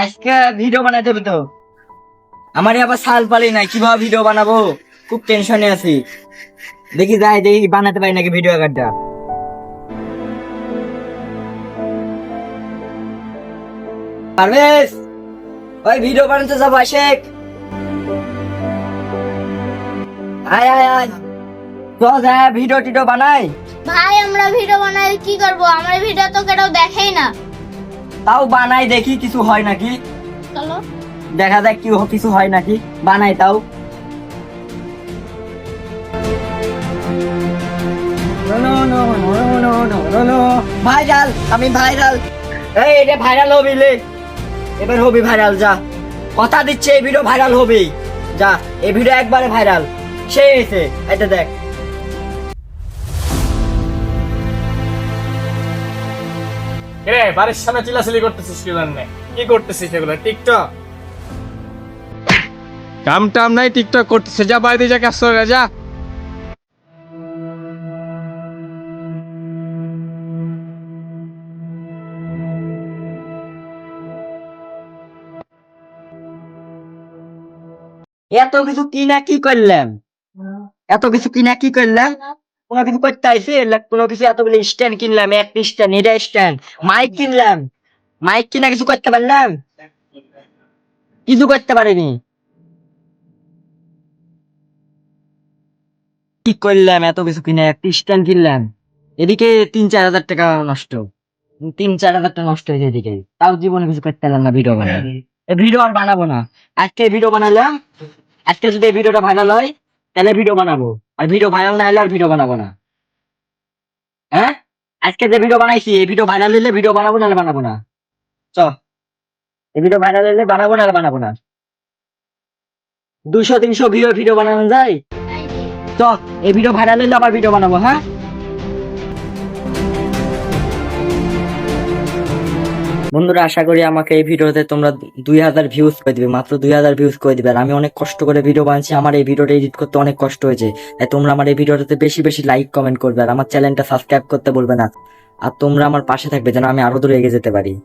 আজকে ভিডিও বানাতে হবে তো। আমার আবার সাল পালি নাই, কিভাবে ভিডিও বানাবো? খুব টেনশনে আছি। দেখি বানাতে পারি নাকি ভিডিও কার্ডটা। পারভেজ, ওই ভিডিও বানাতে যাবো, আশেক আয় আয় আয়, তো যা ভিডিও টিডিও বানাই। ভাই আমরা ভিডিও বানাই কি করব? আমার ভিডিও তো কেউ দেখেই না। তাও বানাই দেখি কিছু হয় নাকি, চলো দেখা যাক কি কিছু হয় নাকি, বানাই তাও। ভাইরাল, আমি ভাইরাল। এই এটা ভাইরাল হবি লে, এবার হবি ভাইরাল। যা কথা দিচ্ছে, এই ভিডিও ভাইরাল হবি। যা, এই ভিডিও একবারে ভাইরাল, সেই হয়েছে। এটা দেখ, রে বাড়ির সামনে চিল্লাচিল্লি করতেছিস কি জন্য? কি করতেছিস এগুলো? টিকটক কাম টাম নাই, টিকটক করতেছিস? যা বাড়িতে যা, কাজ করে যা। এত কিছু কিনা কি করলাম? এত কিছু কিনা কি করলাম? কোনো কিছু করতে আইসি? কোনো কিছু এতগুলো স্ট্যান্ড কিনলাম, একটা স্ট্যান্ড, এটা স্ট্যান্ড, মাইক কিনলাম। মাইক কিনা কিছু করতে পারলাম? কিছু করতে পারিনি। কি করলাম? এত কিছু কিনে একটা স্ট্যান্ড কিনলাম, এদিকে 3-4 হাজার টাকা নষ্ট। 3-4 হাজার টাকা নষ্ট হয়েছে এদিকে, তাও জীবনে কিছু করতে পারলাম না ভিডিও বানাই। এই ভিডিও আর বানাবো না। আজকে ভিডিও বানালাম, আজকে যদি এই ভিডিওটা ভাইরাল হয় তাহলে ভিডিও বানাবো, আর ভিডিও ভাইরাল না হলে আর ভিডিও বানাবো না। হ্যাঁ, আজকে যে ভিডিও বানাইছি এই ভিডিও ভাইরাল হলে ভিডিও বানাবো, নাহলে বানাবো না। চ, এই ভিডিও ভাইরাল হলে বানাবো, নাহলে বানাবো না। 200-300 ভিডিও ভিডিও বানানো যায়। চ, এই ভিডিও ভাইরাল হলে আবার ভিডিও বানাবো। হ্যাঁ, বন্ধুরা আশা করি আমাকে এই ভিডিওতে তোমরা 2000 ভিউজ করে দিবে, মাত্র 2000 ভিউজ করে দিবে। আর আমি অনেক কষ্ট করে ভিডিও বানাচ্ছি, আমার এই ভিডিওটা এডিট করতে অনেক কষ্ট হয়েছে। তাই তোমরা আমার এই ভিডিওটাতে বেশি বেশি লাইক কমেন্ট করবে, আর আমার চ্যানেলটা সাবস্ক্রাইব করতে বলবে না। আর তোমরা আমার পাশে থাকবে যেন আমি আরো দূরে এগিয়ে যেতে পারি।